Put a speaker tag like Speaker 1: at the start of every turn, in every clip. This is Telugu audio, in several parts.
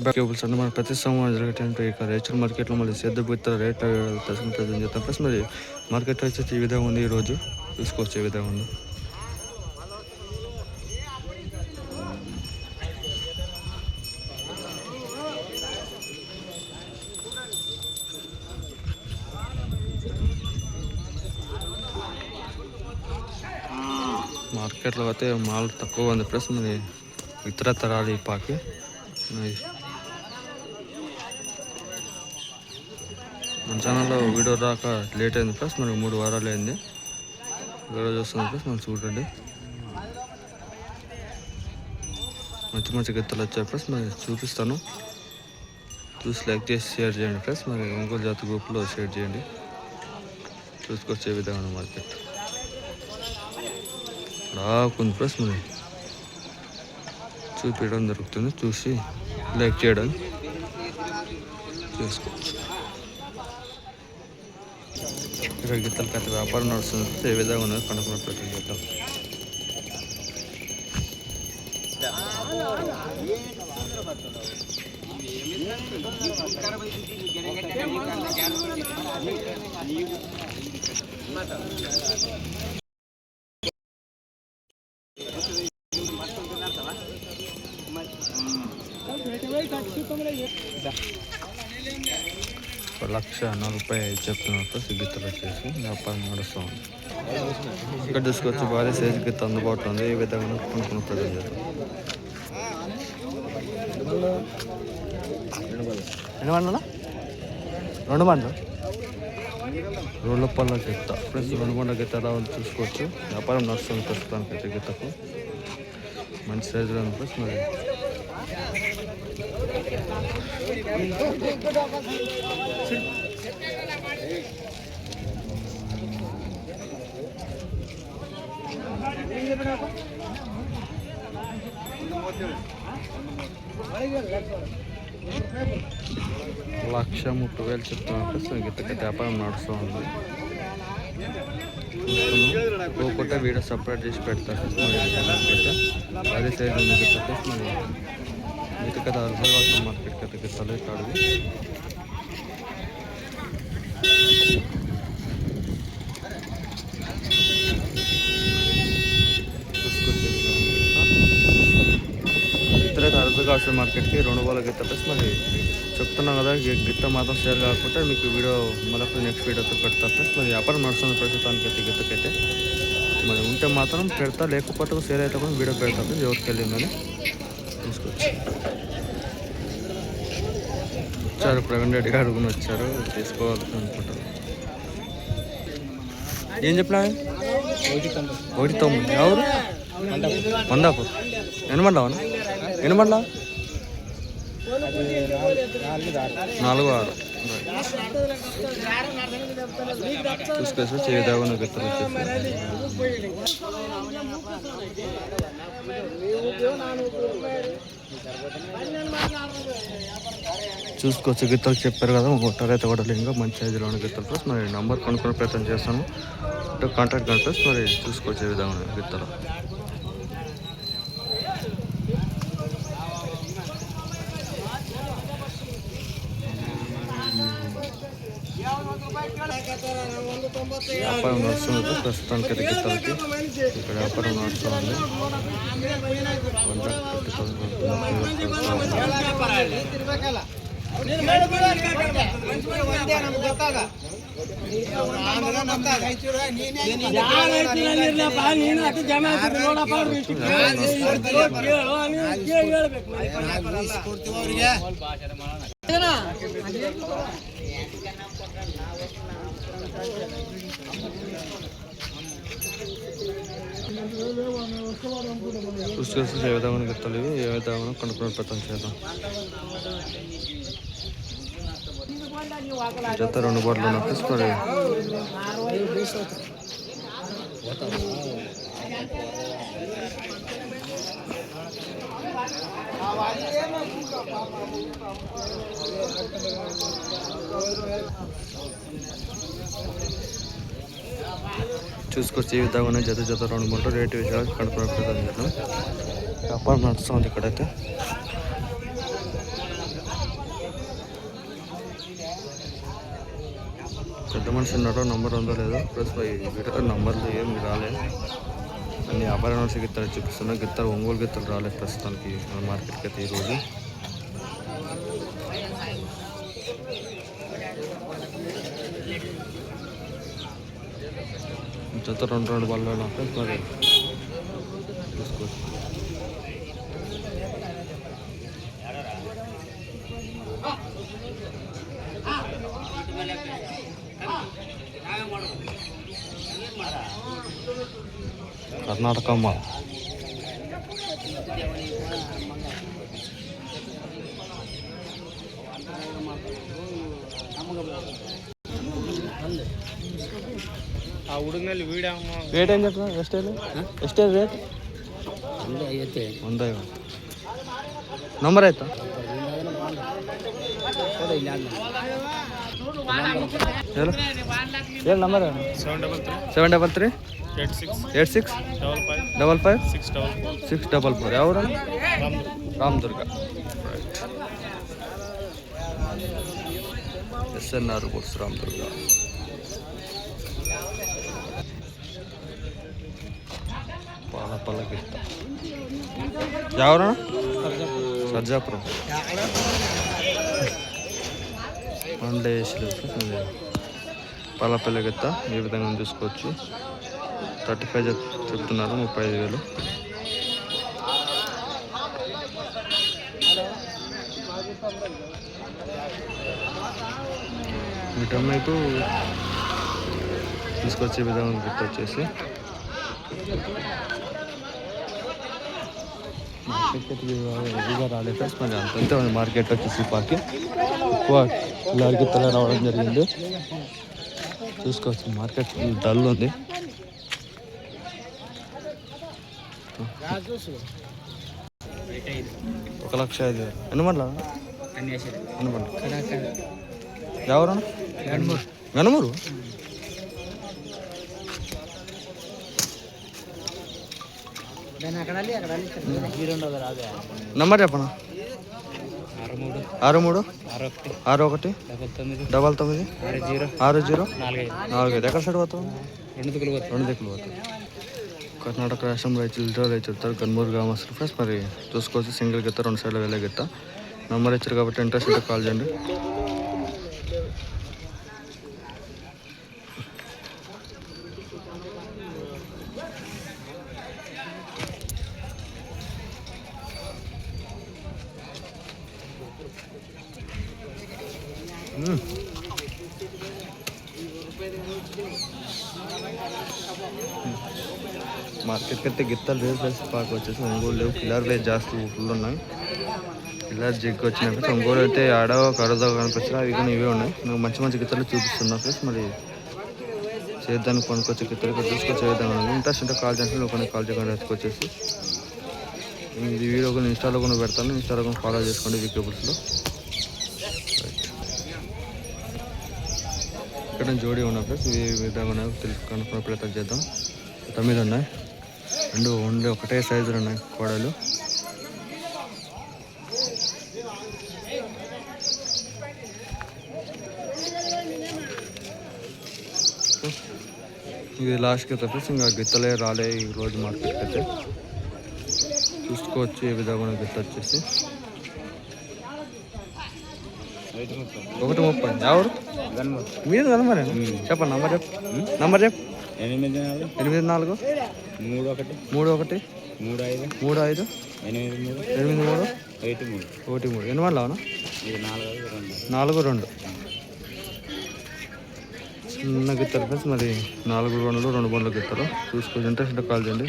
Speaker 1: కేబుల్స్ అంటే మన ప్రతి సోమవారం జరిగేటువంటి ఇక రేచల్ మార్కెట్లో మళ్ళీ సేద్య విత్తనాల రేట్ తెలుసుకుని ప్రజెంట్ చేస్తాం. ప్లస్ మరి మార్కెట్ వచ్చేసి ఈ విధంగా ఉంది. ఈరోజు చూసుకోవచ్చు ఏ విధంగా ఉంది. మార్కెట్లో అయితే మాల్ తక్కువ ఉంది. ప్లస్ మరి ఇతర తరాలు ఈ పాకి మన ఛానల్లో వీడియో రాక లేట్ అయింది. ప్లస్ మనకు 3 వారాలు అయింది వీడియో చూస్తుంది. ప్లస్ మనం చూడండి మంచి మంచి గిత్తలు వచ్చాయి. ప్లస్ మరి చూపిస్తాను, చూసి లైక్ చేసి షేర్ చేయండి. ప్లస్ మరి ఒంగోలు జాతి గ్రూప్లో షేర్ చేయండి. చూసుకొచ్చే విధంగా మార్కెట్ రాకుంది. ప్లస్ మరి చూపించడం జరుగుతుంది, చూసి లైక్ చేయడం చేసుకోవచ్చు. ఇక్కడ గిత్తల కథ వ్యాపారం నడుస్తుంది. ఏ విధంగా ఉన్నది కనుక్కున్న ప్రతి గిత్తలు ₹1,40,000 చెప్తున్నారు. ప్లస్ గిత్తలు వచ్చేసి వ్యాపారం నడుస్తూ ఉంది. ఇక్కడ చూసుకోవచ్చు భారీ సైజు గిత్త అందుబాటులో ఉంది. ఈ విధంగా కొనుక్కున్న ప్రజలు రెండు బండ్లు రోడ్ల గిత్త ప్లస్ 2 బండ్ల గిత్త ఎలా ఉంది చూసుకోవచ్చు. వ్యాపారం నడుస్తుంది ప్రస్తుతానికి అయితే గిత్తకు మంచి సైజులో ఉంది. ప్లస్ మరి ₹1,30,000 చెప్తున్నారు. గిత్తకి వ్యాపారం నడుస్తూ ఉంది. ఒక్కొక్కటే వీడియో సపరేట్ చేసి పెడతారు. అదే సైడ్ ఉంది గిత్త. మరి గిత్త కదా అర్థం మార్కెట్ కదా గిత్తలే కాదు. ఇతరైతే అర్థం మార్కెట్కి 2 గిత్త. ప్లస్ మరి చెప్తున్నాం కదా గిత్త మాత్రం షేర్ కాకుండా మీకు వీడియో మళ్ళీ నెక్స్ట్ వీడియోతో పెడతా. ప్లస్ మరి వ్యాపారం నడుస్తుంది ప్రస్తుతానికి అయితే గిత్తకైతే. మరి ఉంటే మాత్రం పెడతా, లేకపోతే షేర్ అయితే కూడా వీడియో పెడతా. ఎవరికి వెళ్ళిందని తీసుకోవచ్చు. వచ్చారు ప్రవీణ్ రెడ్డి గారు కూడా వచ్చారు, తీసుకోవాలి అనుకుంటారు. ఏం చెప్పినా 1,90,000 ఎవరు మందాపూర్ ఎనమండవనా ఎనమండ 4-6 చూసుకోవచ్చు. చేయదాగా గిత్తలు చూసుకోవచ్చు. గిత్తలు చెప్పారు కదా, ఒట్టరైతే కూడా ఇంకా మంచి సైజులోని గిత్తలు. ప్లస్ మరి నంబర్ కొనుక్కునే ప్రయత్నం చేస్తాను, కాంటాక్ట్ కానీ. ప్లస్ మరి చూసుకోవచ్చు ఏ విధంగా గిత్తలు. వ్యాపారం నడుస్తుంది ప్రస్తుతానికి అయితే గిత్తలకి. ఇక్కడ వ్యాపారం నడుస్తుంది. చూసి ఏ విధంగా గిత్తలు ఇవి, ఏ విధంగా కొనుక్కునే ప్రయత్నం చేద్దాం. జత 2 బోర్డులు ఉన్నాయి. మరి చూసుకొచ్చి ఈ విధంగా జత 2 మూడు రేటు విషయాలు కనుక్కునే ప్రయత్నం చేద్దాం. వ్యాపారం నడుస్తుంది ఇక్కడైతే. పెద్ద మనిషి ఉన్నాడో నంబర్ ఉందో లేదో ప్లస్ వీడియో నంబర్లు ఏమి రాలేదు. అన్ని వ్యాపార నోట్స్ గిత్తలు చూపిస్తున్నా. గిత్తలు ఒంగోలు గిత్తలు రాలేదు ప్రస్తుతానికి మన మార్కెట్కి అయితే ఈరోజు. జత 2 బళ్ళు ఫ్రెండ్స్ మరి చూసుకోవచ్చు. కర్ణాటక మాల్. ರೇಟ್ ಏನು చెప్పిన ಎಷ್ಟೇ ರೇಟ್ 150 ನಂಬರ್ ಆಯ್ತಾ ಹೇಳು ಹೇಳು ನಂಬರ್ 733 86 55 644 ಯಾವ ರಾಮದುರ್ಗ. SNR ಗೋಡ್ಸ್ ರಾಮದುರ್ಗ. ಪಾಲಪಲ್ಲ ಗಿತ್ತ ಯಾವ ಸರ್ಜಾಪುರ మండేశ్వరు పాలపల్లి గిత్త ఈ విధంగా చూసుకోవచ్చు. 35 చెప్తున్నారు, 35,000. వీటమ్ వైపు తీసుకొచ్చే విధంగా గిత్త వచ్చేసి మార్కెట్ రాలేదు ఫ్రెండ్స్. మరి అంతే మార్కెట్ వచ్చేసి పాకి ఎక్కువ ఇలాంటి గిత్తలే రావడం జరిగింది. చూసుకోవచ్చు మార్కెట్ డల్ ఉంది. ఒక 1,05,000 ఎన్నమట్ల ఎవరు గనుమూరు. నంబర్ చెప్పనా 63 61 99 60 45. ఎక్కడ సైడ్ పోతావు? 2 దిక్కులు పోతావు. కర్ణాటక రాష్ట్రం రైతులు గన్మూరు గ్రామస్తులు ఫ్రెండ్స్. మరి చూసుకోవచ్చు సింగిల్ గిత్త 2 సైడ్లో వెళ్ళే గిత్త. నంబర్ ఇచ్చారు కాబట్టి ఇంట్రెస్ట్ ఉంటే కాల్ చేయండి. మార్కెట్కి అయితే గిత్తలు రేపు ప్లస్ పాకు వచ్చేసి ఒంగోలు లేవు. కిల్లర్ రేట్ జాస్తి ఫుల్ ఉన్నాయి. కిల్లర్ జిగ్ వచ్చినాక ఒంగోలు అయితే ఆడో కడదో కనిపించినా అవి కానీ ఇవే ఉన్నాయి. నాకు మంచి మంచి గిత్తలు చూపిస్తున్నా ప్లస్. మరి చేద్దానికి కొనుక్కొచ్చే గిత్తలు ఇక్కడ తీసుకొచ్చే విధంగా ఇంట్రెస్ట్ ఉంటే కాల్ చేసి కొన్ని కాల్ చేయకుండా ఎత్తుకొచ్చేసి ఇది వీడియో కొన్ని ఇన్స్టాలో కూడా పెడతాను. ఇన్స్టాలో కూడా ఫాలో చేసుకోండి వీకేబుల్స్లో. ఇక్కడ జోడీ ఉన్నాయి ప్లస్ ఈ విధంగా తెలుసు కనుక్కున్న ప్రయత్నం చేద్దాం. 9 ఉన్నాయి. రెండు ఒకటే సైజులు ఉన్నాయి కోడలు. ఇది లాస్ట్కి అయితే ప్లస్ ఇంకా గిత్తలే రాలే ఈ రోజు మార్కెట్కి అయితే. చూసుకోవచ్చు ఈ విధంగా గిత్త వచ్చేసి 130. ఎవరు మీరు కనమరే చెప్పండి. నంబర్ చెప్పు
Speaker 2: 84
Speaker 1: 31 35 83 ఎన్ని వాళ్ళు అవునా 4-2 చిన్న గిత్తారు ఫ్రెండ్స్. మరి 4-2 2 బండ్లు గిత్తారు. చూసుకోవచ్చు ఇంట్రెస్ట్ కాల్ చేయండి.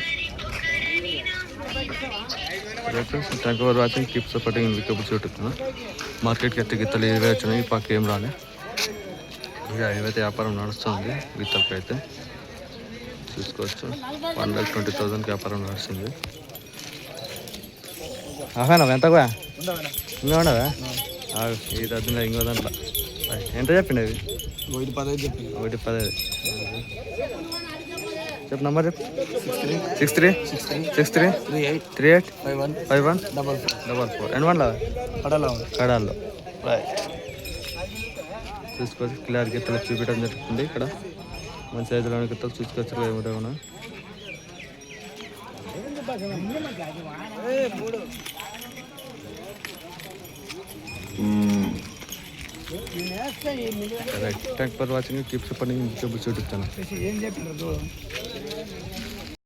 Speaker 1: Thank you for watching. Keep supporting వీకేబుల్స్ యూట్యూబ్. మార్కెట్కి అయితే గిత్తలు ఇవే వచ్చినాయి. ఈ పక్క ఏం రాలే. ఇక ఏవైతే వ్యాపారం నడుస్తుంది గిత్తలకి అయితే చూసుకోవచ్చు. 1,20,000 వ్యాపారం నడుస్తుంది. ఆహా ఎంతగా ఇంకా ఉండవా ఇది అర్థం ఇంకో దాంట్లో ఎంత చెప్పిండి అవి 1,15 చెప్పు. నంబర్ చెప్పు 63 38 51 44 ఎన్ని కడాల్లో రైట్. చూసుకోవచ్చు క్లియర్ గిత్తలు చూపించడం జరుగుతుంది. ఇక్కడ మన సైజులోని గిత్తలు చూసుకోవచ్చు ఏమిటో. Thank for watching. Keep supporting చూపిస్తాను.